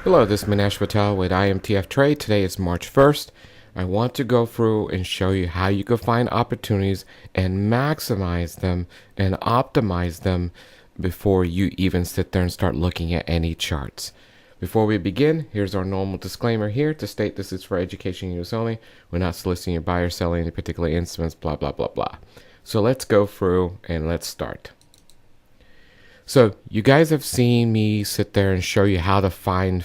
Hello, this is Manesh Patel with IMTF Trade. Today is March 1st. I want to go through and show you how you can find opportunities and maximize them and optimize them before you even sit there and start looking at any charts. Before we begin, here's our normal disclaimer here to state this is for education use only. We're not soliciting your buy or selling any particular instruments, blah, blah, blah, blah. So let's go through and let's start. So you guys have seen me sit there and show you how to find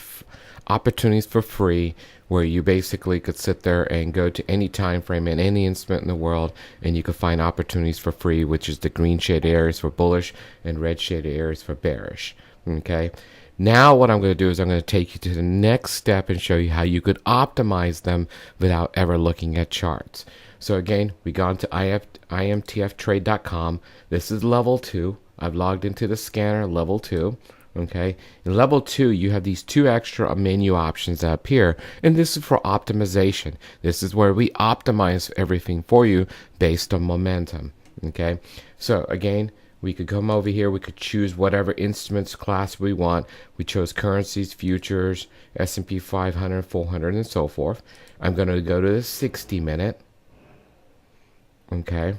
opportunities for free, where you basically could sit there and go to any time frame and any instrument in the world, and you could find opportunities for free, which is the green shaded areas for bullish and red shaded areas for bearish. Okay. Now what I'm going to do is I'm going to take you to the next step and show you how you could optimize them without ever looking at charts. So again, we got into imtftrade.com. This is level 2. I've logged into the scanner, level 2. Okay. In level 2, you have these 2 extra menu options that appear, and this is for optimization. This is where we optimize everything for you based on momentum. Okay. So again, we could come over here, we could choose whatever instruments class we want. We chose currencies, futures, S&P 500, 400, and so forth. I'm going to go to the 60-minute. Okay.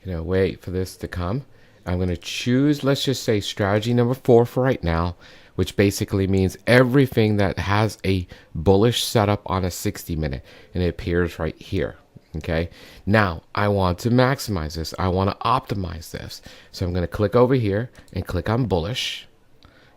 Wait for this to come. I'm going to choose, let's just say, strategy number 4 for right now, which basically means everything that has a bullish setup on a 60-minute, and it appears right here. Okay. Now I want to maximize this. I want to optimize this. So I'm going to click over here and click on bullish.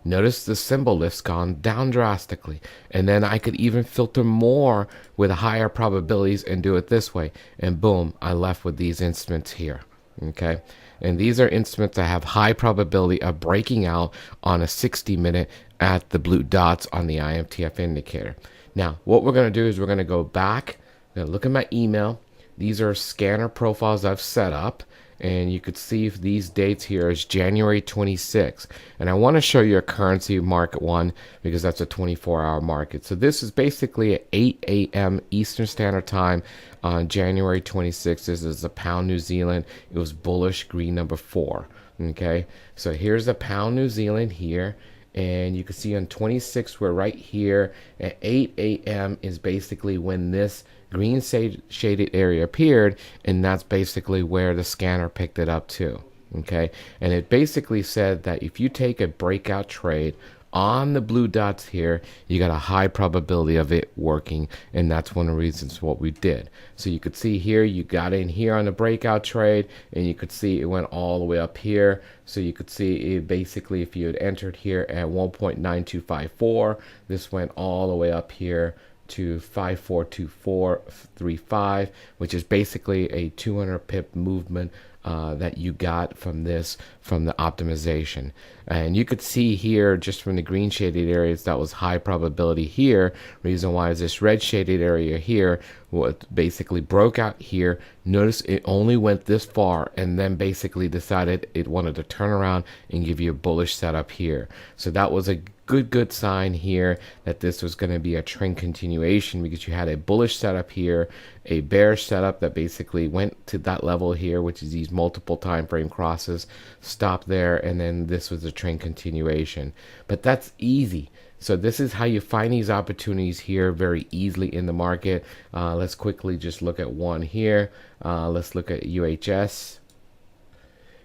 Notice the symbol lift's gone down drastically. And then I could even filter more with higher probabilities and do it this way. And boom, I left with these instruments here. Okay. And these are instruments that have high probability of breaking out on a 60-minute at the blue dots on the IMTF indicator. Now, what we're going to do is we're going to go back. I'm going to look at my email. These are scanner profiles I've set up, and you could see if these dates here is January 26th. And I want to show you a currency market one because that's a 24-hour market. So this is basically at 8 a.m. Eastern Standard Time on January 26th. This is the pound New Zealand. It was bullish, green number 4. Okay, so here's the pound New Zealand here. And you can see on 26 we're right here at 8 a.m. is basically when this green shaded area appeared, and that's basically where the scanner picked it up to. Okay, and it basically said that if you take a breakout trade on the blue dots here, you got a high probability of it working, and that's one of the reasons what we did. So you could see here, you got in here on the breakout trade, and you could see it went all the way up here. So you could see it basically, if you had entered here at 1.9254, this went all the way up here to 542435, which is basically a 200 pip movement that you got from this, from the optimization. And you could see here just from the green shaded areas that was high probability here. Reason why is this red shaded area here what basically broke out here. Notice it only went this far and then basically decided it wanted to turn around and give you a bullish setup here. So that was a good sign here that this was going to be a trend continuation, because you had a bullish setup here, a bearish setup that basically went to that level here, which is these multiple time frame crosses, stopped there, and then this was a trend continuation. But that's easy. So this is how you find these opportunities here very easily in the market. Let's quickly just look at one here. Let's look at UHS.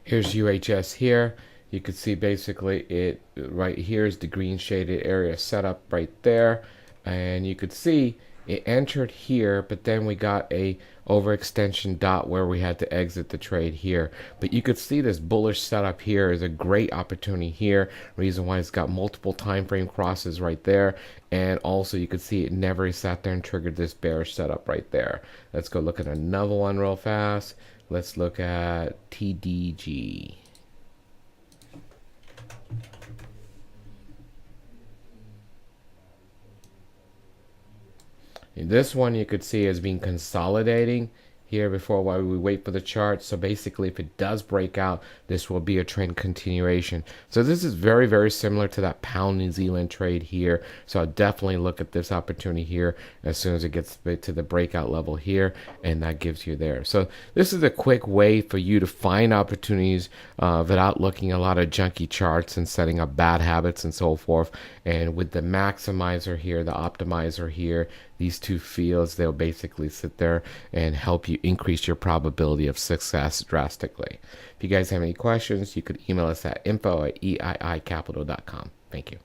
Here's UHS here. You could see basically it right here is the green shaded area set up right there, and you could see it entered here, but then we got a overextension dot where we had to exit the trade here. But you could see this bullish setup here is a great opportunity here. Reason why it's got multiple time frame crosses right there, and also you could see it never sat there and triggered this bearish setup right there. Let's go look at another one real fast. Let's look at TDG. And this one you could see has been consolidating, here before while we wait for the chart. So basically, if it does break out, this will be a trend continuation. So this is very, very similar to that pound New Zealand trade here. So I'll definitely look at this opportunity here as soon as it gets to the breakout level here, and that gives you there. So this is a quick way for you to find opportunities without looking at a lot of junky charts and setting up bad habits and so forth. And with the maximizer here, the optimizer here, these two fields, they'll basically sit there and help you increase your probability of success drastically. If you guys have any questions, you could email us at info@eiicapital.com. Thank you.